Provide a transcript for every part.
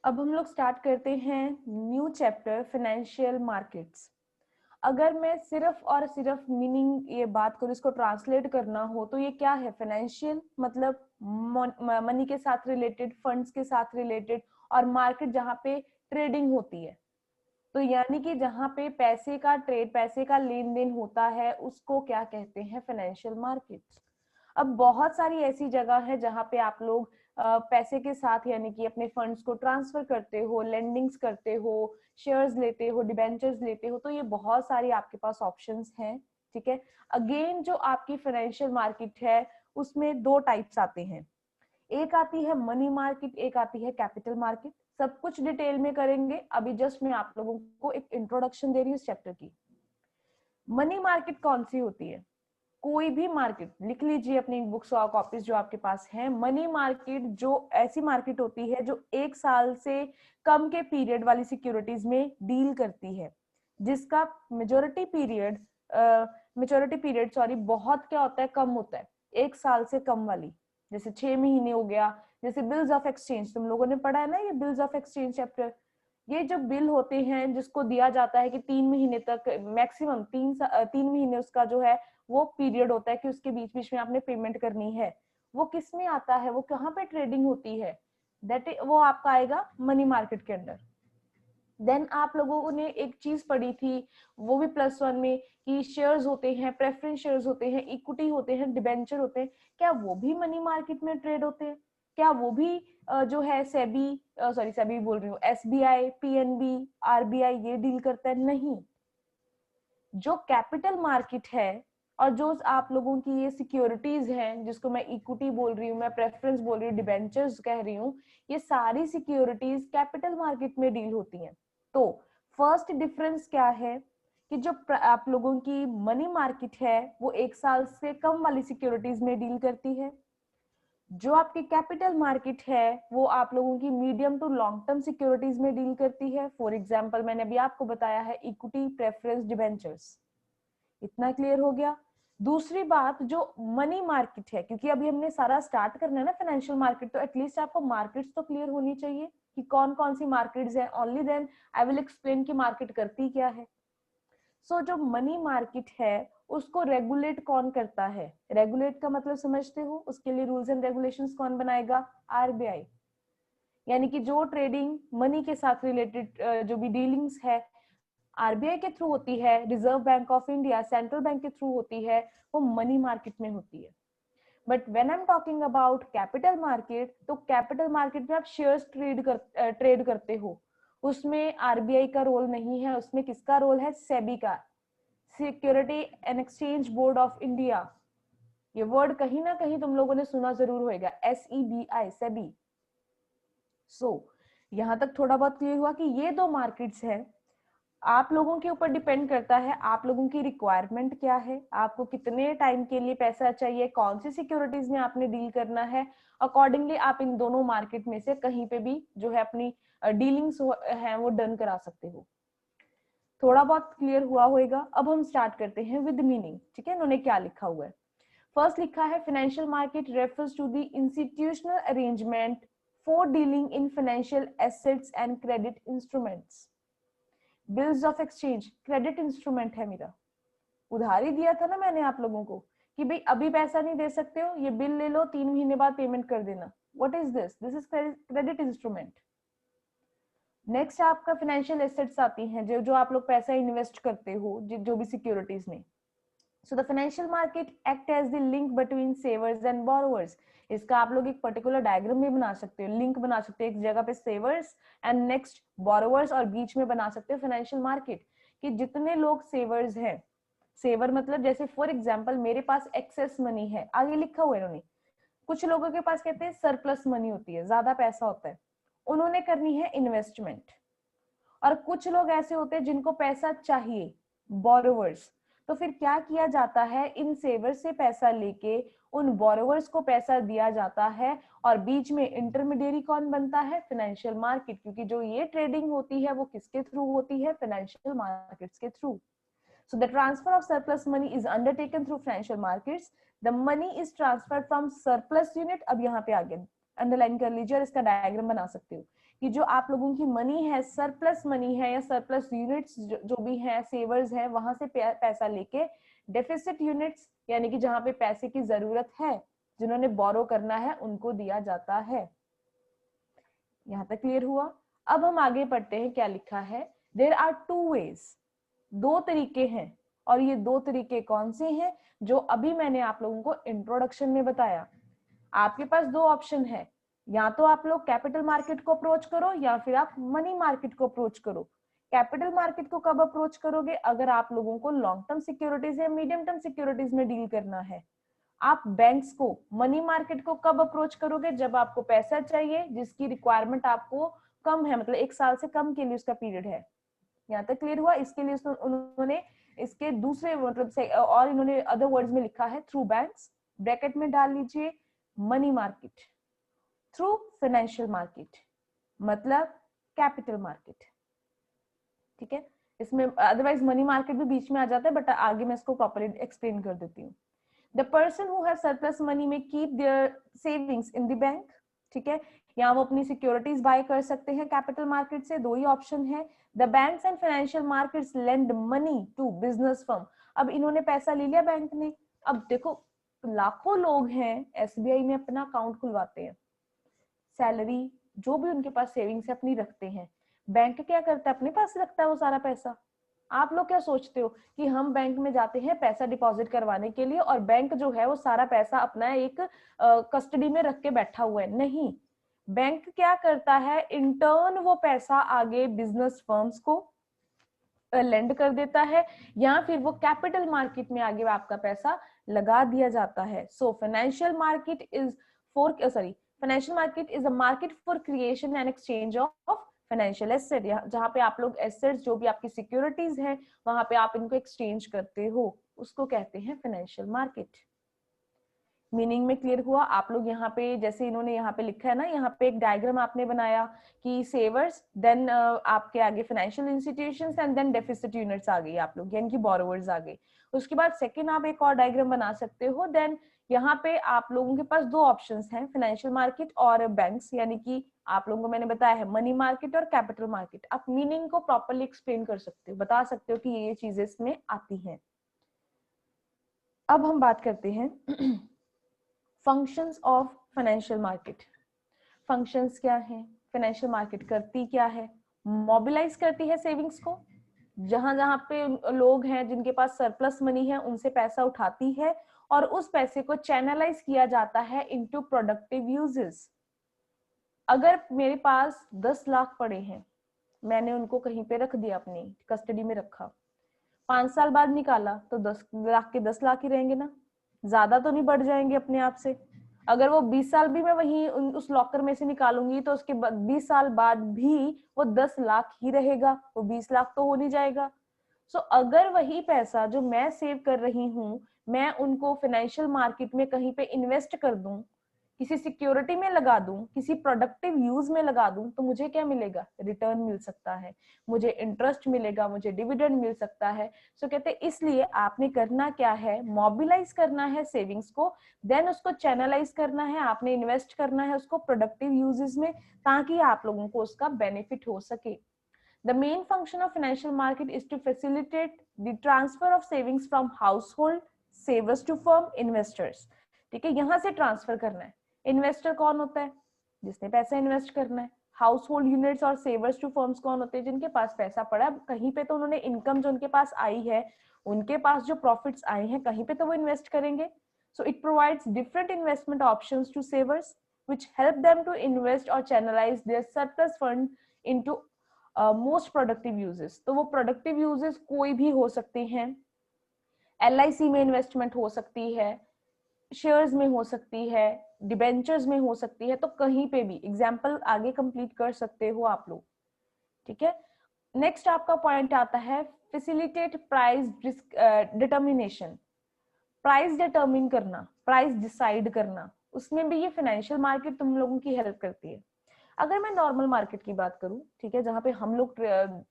अब हम लोग स्टार्ट करते हैं न्यू चैप्टर फाइनेंशियल मार्केट्स। अगर मैं सिर्फ और सिर्फ मीनिंग ये बात करूँ, इसको ट्रांसलेट करना हो तो ये क्या है? फाइनेंशियल मतलब मनी के साथ रिलेटेड, फंड्स के साथ रिलेटेड, और मार्केट जहाँ पे ट्रेडिंग होती है। तो यानी कि जहाँ पे पैसे का ट्रेड, पैसे का लेन देन होता है, उसको क्या कहते हैं? Financial markets. अब बहुत सारी ऐसी जगह है जहाँ पे आप लोग पैसे के साथ यानी कि अपने फंड्स को ट्रांसफर करते हो, लेंडिंग्स करते हो, शेयर्स लेते हो, डिबेंचर्स लेते हो। तो ये बहुत सारी आपके पास ऑप्शंस हैं। ठीक है। अगेन जो आपकी फाइनेंशियल मार्केट है उसमें दो टाइप्स आते हैं। एक आती है मनी मार्केट, एक आती है कैपिटल मार्केट। सब कुछ डिटेल में करेंगे, अभी जस्ट मैं आप लोगों को एक इंट्रोडक्शन दे रही हूँ इस चैप्टर की। मनी मार्केट कौन सी होती है? कोई भी मार्केट लिख लीजिए अपनी बुक्स और कॉपीज जो आपके पास है। मनी मार्केट जो ऐसी मार्केट होती है जो एक साल से कम के पीरियड वाली सिक्योरिटीज में डील करती है, जिसका मेजोरिटी पीरियड बहुत क्या होता है? कम होता है, एक साल से कम वाली। जैसे 6 महीने हो गया। जैसे बिल्स ऑफ एक्सचेंज तुम लोगों ने पढ़ा है ना, ये बिल्स ऑफ एक्सचेंज चैप्टर। ये जो बिल होते हैं जिसको दिया जाता है कि 3 महीने तक, मैक्सिमम 3 महीने उसका जो है वो पीरियड होता है कि उसके बीच बीच में आपने पेमेंट करनी है। वो किस में आता है? वो कहाँ पे ट्रेडिंग होती है? वो आपका आएगा मनी मार्केट के अंडर। देन आप लोगों ने एक चीज पढ़ी थी, वो भी +1 में, कि शेयर्स होते हैं, प्रेफरेंस शेयर्स होते हैं, इक्विटी होते हैं, डिबेंचर होते हैं। क्या वो भी मनी मार्केट में ट्रेड होते हैं? क्या वो भी जो है सेबी बोल रही हूँ, एसबीआई, पीएनबी, आरबीआई ये डील करता है? नहीं। जो कैपिटल मार्केट है और जो आप लोगों की ये सिक्योरिटीज हैं, जिसको मैं इक्विटी बोल रही हूँ, मैं प्रेफरेंस बोल रही हूँ, डिबेंचर्स कह रही हूँ, ये सारी सिक्योरिटीज कैपिटल मार्केट में डील होती हैं। तो फर्स्ट डिफरेंस क्या है कि जो आप लोगों की मनी मार्केट है वो एक साल से कम वाली सिक्योरिटीज में डील करती है। जो आपकी कैपिटल मार्केट है वो आप लोगों की medium to long term securities में डील करती है। फॉर एग्जांपल मैंने अभी आपको बताया है इक्विटी, प्रेफरेंस, डिबेंचर्स। इतना क्लियर हो गया। दूसरी बात, जो मनी मार्केट है, क्योंकि अभी हमने सारा स्टार्ट करना है ना फाइनेंशियल मार्केट, तो एटलीस्ट आपको मार्केट्स तो क्लियर होनी चाहिए कि कौन कौन सी मार्केट्स है। Only then I will explain कि मार्केट करती क्या है। जो मनी मार्केट है उसको रेगुलेट कौन करता है? रेगुलेट का मतलब समझते हो? उसके लिए रूल्स एंड रेगुलेशंस कौन बनाएगा? आरबीआई। यानी कि जो ट्रेडिंग मनी के साथ रिलेटेड जो भी डीलिंग्स है आरबीआई के थ्रू होती है, reserve bank of India, central bank के थ्रू होती है, वो मनी मार्केट में होती है। But when I am talking about capital market, तो कैपिटल मार्केट में आप शेयर्स ट्रेड करते हो, उसमें आरबीआई का रोल नहीं है। उसमें किसका रोल है? सेबी का, security and exchange board of India. ये वर्ड कहीं ना कहीं तुम लोगों ने सुना जरूर होगा, SEBI, सेबी। यहां तक थोड़ा बहुत क्लियर हुआ कि ये दो मार्केट्स हैं। आप लोगों के ऊपर डिपेंड करता है आप लोगों की रिक्वायरमेंट क्या है, आपको कितने टाइम के लिए पैसा चाहिए, कौन सी सिक्योरिटीज में आपने डील करना है। अकॉर्डिंगली आप इन दोनों मार्केट में से कहीं पे भी जो है अपनी डीलिंग्स है वो डन करा सकते हो। थोड़ा बहुत क्लियर हुआ होगा। अब हम स्टार्ट करते हैं विद मीनिंग। ठीक है, इन्होंने क्या लिखा हुआ है? फर्स्ट लिखा है financial market refers to the institutional arrangement for dealing in financial assets and credit instruments. Bills of exchange credit instrument है मेरा। उधारी दिया था ना मैंने आप लोगों को कि भाई अभी पैसा नहीं दे सकते हो, ये बिल ले लो, 3 महीने बाद पेमेंट कर देना। What is this? This is credit instrument. Next आपका फाइनेंशियल एसेट्स आती हैं, जो जो आप लोग पैसा इन्वेस्ट करते हो जो भी सिक्योरिटीज में। So the financial market act as the link between savers and borrowers. इसका आप लोग एक पर्टिकुलर डायग्राम भी बना सकते हो, लिंक बना सकते हो, एक जगह पे सेवर्स एंड नेक्स्ट बोरोवर्स, और बीच में बना सकते हो फाइनेंशियल मार्केट कि जितने लोग सेवर्स हैं। सेवर मतलब जैसे फॉर एग्जांपल मेरे पास एक्सेस मनी है, आगे लिखा हुआ है इन्होंने। कुछ लोगों के पास कहते हैं सरप्लस मनी होती है, ज्यादा पैसा होता है, उन्होंने करनी है इन्वेस्टमेंट। और कुछ लोग ऐसे होते हैं जिनको पैसा चाहिए, बोरोवर्स। तो फिर क्या किया जाता है? इन सेवर्स से पैसा लेके उन बोरोवर्स को पैसा दिया जाता है, और बीच में इंटरमीडियरी कौन बनता है? Financial market. क्योंकि जो ये ट्रेडिंग होती है वो किसके थ्रू होती है? फाइनेंशियल मार्केट्स के through. So the transfer of surplus money is undertaken through financial markets. The money is transferred from surplus unit. अब यहाँ पे आ गया, अंडरलाइन कर लीजिए और इसका डायग्राम बना सकते हो कि जो आप लोगों की मनी है, सरप्लस मनी है या सरप्लस यूनिट्स जो भी है, सेवर्स है, वहां से पैसा लेके डेफिसिट यूनिट्स यानी कि जहां पे पैसे की जरूरत है, जिन्होंने बोरो करना है, उनको दिया जाता है। यहाँ तक क्लियर हुआ? अब हम आगे पढ़ते हैं, क्या लिखा है। देयर आर टू वेज, दो तरीके हैं, और ये दो तरीके कौन से हैं जो अभी मैंने आप लोगों को इंट्रोडक्शन में बताया। आपके पास दो ऑप्शन है, या तो आप लोग कैपिटल मार्केट को अप्रोच करो या फिर आप मनी मार्केट को अप्रोच करो। कैपिटल मार्केट को कब अप्रोच करोगे? अगर आप लोगों को लॉन्ग टर्म सिक्योरिटीज या मीडियम टर्म सिक्योरिटीज में डील करना है। आप बैंक्स को, मनी मार्केट को कब अप्रोच करोगे? जब आपको पैसा चाहिए जिसकी रिक्वायरमेंट आपको कम है, मतलब 1 साल से कम के लिए उसका पीरियड है। यहाँ तक क्लियर हुआ? इसके लिए उन्होंने इसके दूसरे मतलब से और इन्होंने अदर वर्ड्स में लिखा है थ्रू बैंक्स, ब्रैकेट में डाल लीजिए money market, through financial market मतलब कैपिटल मार्केट। ठीक है, इसमें अदरवाइज मनी मार्केट भी बीच में आ जाता है, बट आगे मैं इसको प्रॉपर्ली एक्सप्लेन कर देती हूँ। The person who has surplus money may keep their savings in the bank. ठीक है, यहाँ वो अपनी सिक्योरिटीज बाय कर सकते हैं कैपिटल मार्केट से। दो ही ऑप्शन है। The banks and financial markets lend money to business firm. अब इन्होंने पैसा ले लिया बैंक ने। अब देखो लाखों लोग हैं एसबीआई में अपना अकाउंट खुलवाते हैं, सैलरी जो भी उनके पास सेविंग्स है अपनी रखते हैं। बैंक क्या करता है? अपने पास रखता है वो सारा पैसा। आप लोग क्या सोचते हो कि हम बैंक में जाते हैं पैसा डिपॉजिट करवाने के लिए और बैंक जो है वो सारा पैसा अपना एक कस्टडी में रख के बैठा हुआ है? नहीं, बैंक क्या करता है, इंटर्न वो पैसा आगे बिजनेस फर्म्स को लेंड कर देता है, या फिर वो कैपिटल मार्केट में आगे आपका पैसा लगा दिया जाता है। So financial market is financial market is a market for creation and exchange of financial asset, जहां पे आप लोग एसेट्स जो भी आपकी सिक्योरिटीज हैं वहां पे आप इनको एक्सचेंज करते हो, उसको कहते हैं फाइनेंशियल मार्केट। मीनिंग में क्लियर हुआ? आप लोग यहाँ पे जैसे इन्होंने यहाँ पे लिखा है ना, यहाँ पे एक डायग्राम आपने बनाया कि सेवर्स, देन आपके आगे financial institutions and then deficit units आ गई आप लोग, यानी कि बोरोवर्स आ गए। उसके बाद सेकंड आप एक और डायग्राम बना सकते हो। देन यहाँ पे आप लोगों के पास दो ऑप्शंस हैं, फाइनेंशियल मार्केट और बैंक्स, यानी कि आप लोगों को मैंने बताया है मनी मार्केट और कैपिटल मार्केट। आप मीनिंग को प्रॉपरली एक्सप्लेन कर सकते हो, बता सकते हो कि ये चीजें इसमें आती हैं। अब हम बात करते हैं functions of financial market. Functions क्या है, फाइनेंशियल मार्केट करती क्या है? मोबिलाइज करती है सेविंग्स को, जहां जहां पे लोग हैं जिनके पास सरप्लस मनी है उनसे पैसा उठाती है और उस पैसे को चैनलाइज किया जाता है इनटू प्रोडक्टिव यूजेस। अगर मेरे पास 10 लाख पड़े हैं, मैंने उनको कहीं पे रख दिया, अपनी कस्टडी में रखा, 5 साल बाद निकाला तो 10 लाख के 10 लाख ही रहेंगे ना, ज्यादा तो नहीं बढ़ जाएंगे अपने आप से। अगर वो 20 साल भी मैं वहीं उस लॉकर में से निकालूंगी तो उसके 20 साल बाद भी वो 10 लाख ही रहेगा, वो 20 लाख तो हो नहीं जाएगा। सो अगर वही पैसा जो मैं सेव कर रही हूँ मैं उनको फाइनेंशियल मार्केट में कहीं पे इन्वेस्ट कर दूं, किसी सिक्योरिटी में लगा दूं, किसी प्रोडक्टिव यूज में लगा दूं, तो मुझे क्या मिलेगा? रिटर्न मिल सकता है, मुझे इंटरेस्ट मिलेगा, मुझे डिविडेंड मिल सकता है। सो कहते हैं इसलिए आपने करना क्या है, मोबिलाइज करना है सेविंग्स को, देन उसको चैनलाइज करना है, आपने इन्वेस्ट करना है उसको प्रोडक्टिव यूजेस में, ताकि आप लोगों को उसका बेनिफिट हो सके। The main function of financial market is to facilitate the transfer of savings from household savers to firm investors. ठीक है, यहां से ट्रांसफर करना है। इन्वेस्टर कौन होता है? जिसने पैसा इन्वेस्ट करना है। हाउस होल्ड यूनिट्स और सेवर्स टू फर्म्स कौन होते हैं? जिनके पास पैसा पड़ा है, कहीं पे तो उन्होंने इनकम जो उनके पास आई है, उनके पास जो प्रॉफिट्स आए हैं, कहीं पे तो वो इन्वेस्ट करेंगे। So it provides different investment options to savers which help them to invest or channelize their surplus fund into most productive uses. तो वो प्रोडक्टिव यूजेस कोई भी हो सकते हैं, LIC में इन्वेस्टमेंट हो सकती है, शेयर्स में हो सकती है, डिबेंचर्स में हो सकती है, तो कहीं पे भी एग्जाम्पल आगे कंप्लीट कर सकते हो आप लोग। ठीक है, नेक्स्ट आपका पॉइंट आता है facilitate price determination. Price determine करना, प्राइस डिसाइड करना, उसमें भी ये फाइनेंशियल मार्केट तुम लोगों की हेल्प करती है। अगर मैं नॉर्मल मार्केट की बात करूं, ठीक है, जहां पे हम लोग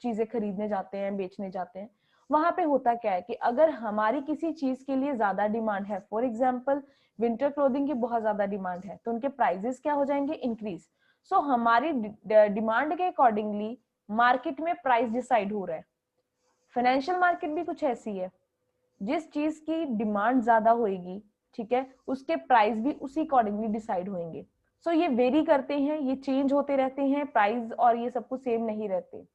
चीजें खरीदने जाते हैं, बेचने जाते हैं, वहां पे होता क्या है कि अगर हमारी किसी चीज के लिए ज्यादा डिमांड है, फॉर एग्जाम्पल विंटर क्लोथिंग की बहुत ज्यादा डिमांड है, तो उनके प्राइजेस क्या हो जाएंगे, इंक्रीज। सो हमारी डिमांड के अकॉर्डिंगली मार्केट में प्राइस डिसाइड हो रहा है। फाइनेंशियल मार्केट भी कुछ ऐसी है, जिस चीज की डिमांड ज्यादा होगी, ठीक है, उसके प्राइस भी उसी अकॉर्डिंगली डिसाइड होंगे। सो ये वेरी करते हैं, ये चेंज होते रहते हैं, प्राइस और ये सब कुछ सेम नहीं रहते।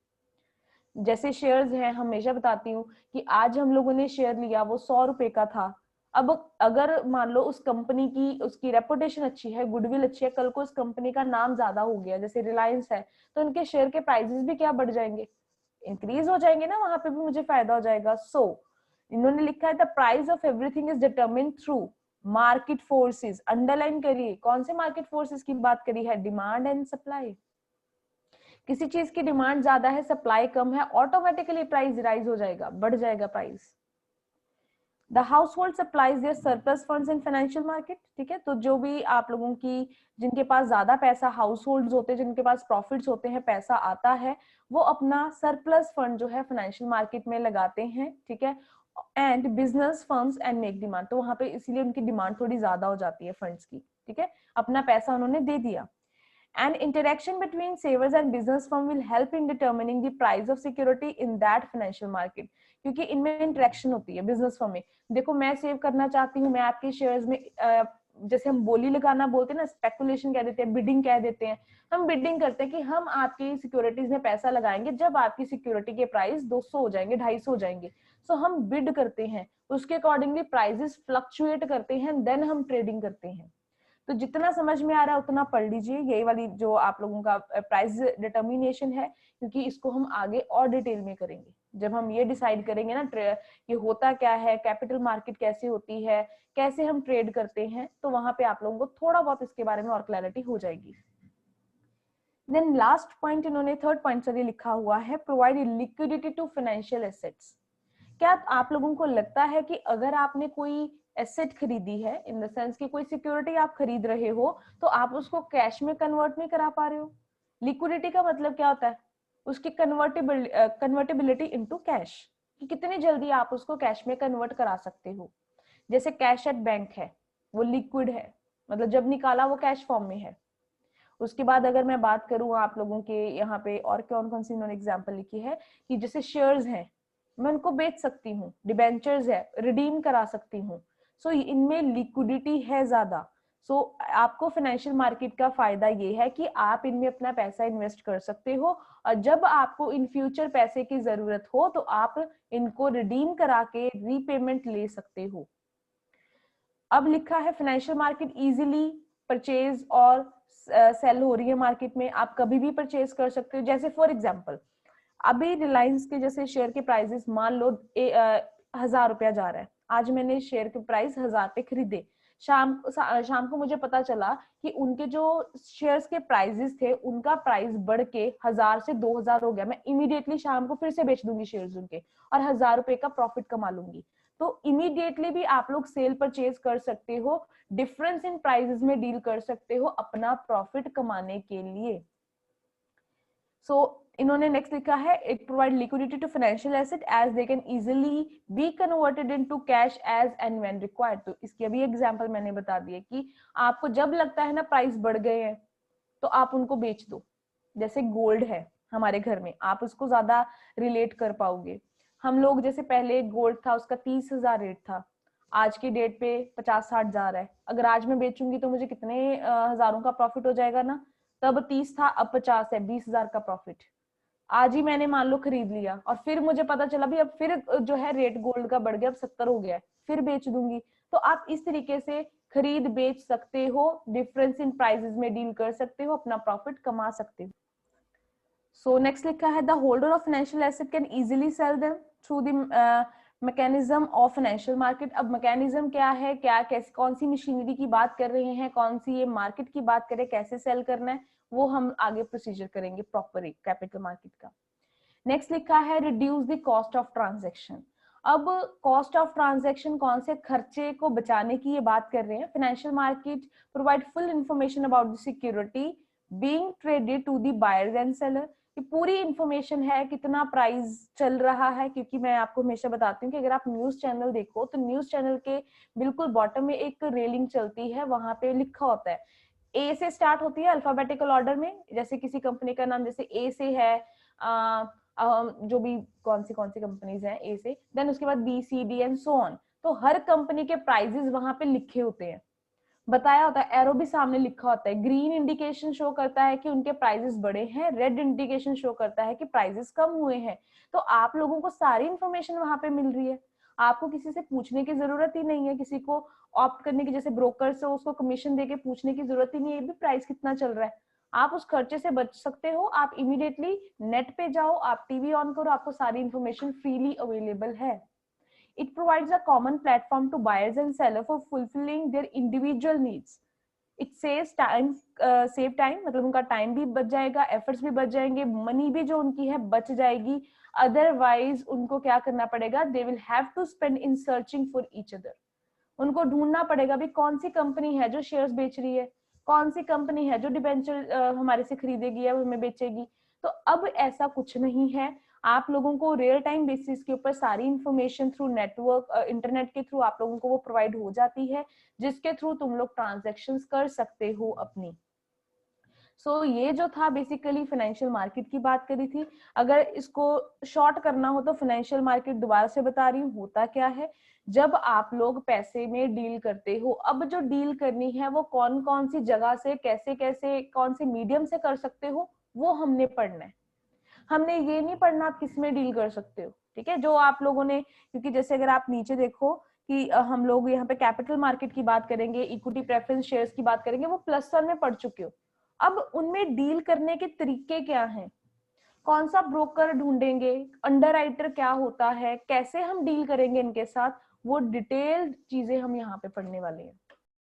जैसे शेयर्स हैं, हमेशा बताती हूँ कि आज हम लोगों ने शेयर लिया, वो 100 रुपए का था। अब अगर मान लो उस कंपनी की, उसकी रेपुटेशन अच्छी है, गुडविल अच्छी है, कल को उस कंपनी का नाम ज्यादा हो गया, जैसे रिलायंस है, तो उनके शेयर के प्राइसेस भी क्या बढ़ जाएंगे, इंक्रीज हो जाएंगे ना, वहां पे भी मुझे फायदा हो जाएगा। सो इन्होंने लिखा है the price of everything is determined through market forces. Underline करिए, कौन से मार्केट फोर्सेस की बात करी है, डिमांड एंड सप्लाई। किसी चीज की डिमांड ज्यादा है, सप्लाई कम है, ऑटोमेटिकली प्राइस राइज हो जाएगा, बढ़ जाएगा price. The household supplies their surplus funds in financial market, ठीक है, तो जो भी आप लोगों की, जिनके पास ज्यादा पैसा, हाउस होल्ड होते हैं, जिनके पास प्रॉफिट्स होते हैं, पैसा आता है, वो अपना सरप्लस फंड जो है फाइनेंशियल मार्केट में लगाते हैं, ठीक है। And business firms and make demand, तो वहां पे इसीलिए उनकी डिमांड थोड़ी ज्यादा हो जाती है फंड्स की, ठीक है, अपना पैसा उन्होंने दे दिया। And interaction between savers and business firm will help in determining the price of security in that financial market, क्योंकि इनमें इंटरेक्शन होती है बिजनेस फर्म में। देखो मैं सेव करना चाहती हूँ, मैं आपके शेयर्स में जैसे हम बोली लगाना बोलते हैं ना, स्पेकुलेशन कह देते हैं, बिडिंग कह देते हैं, हम बिडिंग करते हैं कि हम आपकी सिक्योरिटीज में पैसा लगाएंगे जब आपकी सिक्योरिटी के प्राइस 200 हो जाएंगे, 250 हो जाएंगे। सो हम बिड करते हैं, उसके अकॉर्डिंगली प्राइसेस फ्लक्चुएट करते हैं, देन हम ट्रेडिंग करते हैं। तो जितना समझ में आ रहा है उतना पढ़ लीजिए, यही वाली जो आप लोगों का प्राइस डिटर्मिनेशन है, क्योंकि इसको हम आगे और डिटेल में करेंगे जब हम ये डिसाइड करेंगे ना ये होता क्या है, कैपिटल मार्केट कैसे होती है, कैसे हम ट्रेड करते हैं, तो वहां पे आप लोगों को थोड़ा बहुत इसके बारे में और क्लैरिटी हो जाएगी। देन लास्ट पॉइंट इन्होंने, थर्ड पॉइंट सर लिखा हुआ है, provide liquidity to financial assets. क्या आप लोगों को लगता है कि अगर आपने कोई एसेट खरीदी है, इन द सेंस कि कोई सिक्योरिटी आप खरीद रहे हो, तो आप उसको कैश में कन्वर्ट नहीं करा पा रहे हो? लिक्विडिटी का मतलब क्या होता है, उसकी कन्वर्टेबिलिटी इनटू कैश, कि कितनी जल्दी आप उसको कैश में कन्वर्ट करा सकते हो। जैसे कैश एट बैंक है, वो लिक्विड है, मतलब जब निकाला वो कैश फॉर्म में है। उसके बाद अगर मैं बात करूं आप लोगों के यहाँ पे और कौन कौन सी इन्होंने एग्जांपल लिखी है, कि जैसे शेयर्स हैं, मैं उनको बेच सकती हूँ, डिबेंचर्स है, रिडीम करा सकती हूँ। सो इनमें लिक्विडिटी है ज्यादा। सो आपको फाइनेंशियल मार्केट का फायदा ये है कि आप इनमें अपना पैसा इन्वेस्ट कर सकते हो, और जब आपको इन फ्यूचर पैसे की जरूरत हो तो आप इनको रिडीम करा के रीपेमेंट ले सकते हो। अब लिखा है फाइनेंशियल मार्केट इजीली परचेज और सेल हो रही है मार्केट में, आप कभी भी परचेज कर सकते हो। जैसे फॉर एग्जांपल अभी रिलायंस के जैसे शेयर के प्राइसेस मान लो 1000 रुपया जा रहा है, आज मैंने शेयर के प्राइस 1000 पे खरीदे, शाम को मुझे पता चला कि उनके जो शेयर्स के प्राइसेस थे उनका प्राइस बढ़ के 1000 से 2000 हो गया, मैं इमीडिएटली शाम को फिर से बेच दूंगी शेयर्स उनके और 1000 रुपए का प्रॉफिट कमा लूंगी। तो इमीडिएटली भी आप लोग सेल परचेज कर सकते हो, डिफरेंस इन प्राइसेस में डील कर सकते हो अपना प्रॉफिट कमाने के लिए। सो इन्होंने नेक्स्ट लिखा है, it provide liquidity to financial asset as they can easily be converted into cash as and when required. तो इसकी अभी एग्जांपल मैंने बता दिया कि आपको जब लगता है ना प्राइस बढ़ गए हैं तो आप उनको बेच दो। जैसे गोल्ड है हमारे घर में, आप उसको ज्यादा रिलेट कर पाओगे। हम लोग जैसे पहले गोल्ड था उसका 30,000 रेट था, आज की डेट पे 50-60 जा रहा है। अगर आज मैं बेचूंगी तो मुझे कितने हजारों का प्रॉफिट हो जाएगा ना, तब 30 था अब 50 है, 20,000 का प्रॉफिट। आज ही मैंने मान लो खरीद लिया और फिर मुझे पता चला भी अब फिर जो है रेट गोल्ड का बढ़ गया, अब 70 हो गया है, फिर बेच दूंगी। तो आप इस तरीके से खरीद बेच सकते हो, डिफरेंस इन प्राइसेस में डील कर सकते हो, अपना प्रॉफिट कमा सकते हो। सो नेक्स्ट लिखा है, the holder of financial asset can easily sell them through the mechanism of financial market. अब मैकेनिज्म क्या है, क्या कैसे, कौन सी मशीनरी की बात कर रहे हैं, कौन सी ये मार्केट की बात करें, कैसे सेल करना है, वो हम आगे प्रोसीजर करेंगे प्रॉपर कैपिटल मार्केट का। नेक्स्ट लिखा है, reduce the cost of transaction. अब कॉस्ट ऑफ ट्रांजैक्शन कौन से खर्चे को बचाने की ये बात कर रहे हैं। Financial market provide full information about the security being traded to the buyers and seller. कि पूरी इंफॉर्मेशन है, कितना प्राइस चल रहा है, क्योंकि मैं आपको हमेशा बताती हूँ कि अगर आप न्यूज चैनल देखो तो न्यूज चैनल के बिल्कुल बॉटम में एक रेलिंग चलती है, वहां पे लिखा होता है, ए से स्टार्ट होती है अल्फाबेटिकल ऑर्डर में, जैसे किसी कंपनी का नाम जैसे ए से है, जो भी कौन सी कंपनीज हैं ए से, देन उसके बाद B C D and so on. तो हर कंपनी के प्राइजेस वहां पे लिखे होते हैं, बताया होता है, एरो भी सामने लिखा होता है। ग्रीन इंडिकेशन शो करता है कि उनके प्राइजेस बढ़े हैं, रेड इंडिकेशन शो करता है कि प्राइजेस कम हुए हैं। तो आप लोगों को सारी इंफॉर्मेशन वहां पे मिल रही है, आपको किसी से पूछने की जरूरत ही नहीं है, किसी को ऑप्ट करने की, जैसे ब्रोकर से उसको कमीशन देके पूछने की जरूरत ही नहीं है ये भी प्राइस कितना चल रहा है। आप उस खर्चे से बच सकते हो, आप इमीडिएटली नेट पे जाओ, आप टीवी ऑन करो, आपको सारी इंफॉर्मेशन फ्रीली अवेलेबल है। It provides a common platform to buyers and sellers for fulfilling their individual needs. It saves time, save time, मतलब उनका टाइम भी बच जाएगा, एफर्ट्स भी बच जाएंगे, मनी भी जो उनकी है बच जाएगी। अदरवाइज उनको क्या करना पड़ेगा, they will have to spend in searching for each other. उनको ढूंढना पड़ेगा भी कौन सी कंपनी है जो शेयर्स बेच रही है, कौन सी कंपनी है जो डिबेंचर हमारे से खरीदेगी या हमें बेचेगी। तो अब ऐसा कुछ नहीं है, आप लोगों को रियल टाइम बेसिस के ऊपर सारी इंफॉर्मेशन थ्रू नेटवर्क, इंटरनेट के थ्रू आप लोगों को वो प्रोवाइड हो जाती है, जिसके थ्रू तुम लोग ट्रांजैक्शंस कर सकते हो अपनी। ये जो था बेसिकली फाइनेंशियल मार्केट की बात करी थी। अगर इसको शॉर्ट करना हो तो फाइनेंशियल मार्केट दोबारा से बता रही हूँ होता क्या है, जब आप लोग पैसे में डील करते हो, अब जो डील करनी है वो कौन कौन सी जगह से, कैसे कैसे, कौन से मीडियम से कर सकते हो, वो हमने पढ़ना है। हमने ये नहीं पढ़ना आप किस में डील कर सकते हो, ठीक है। जो आप लोगों ने, क्योंकि जैसे अगर आप नीचे देखो कि हम लोग यहाँ पे कैपिटल मार्केट की बात करेंगे, इक्विटी प्रेफरेंस शेयर्स की बात करेंगे, वो +1 में पढ़ चुके हो। अब उनमें डील करने के तरीके क्या हैं, कौन सा ब्रोकर ढूंढेंगे, अंडरराइटर क्या होता है, कैसे हम डील करेंगे इनके साथ, वो डिटेल्ड चीजें हम यहाँ पे पढ़ने वाले हैं।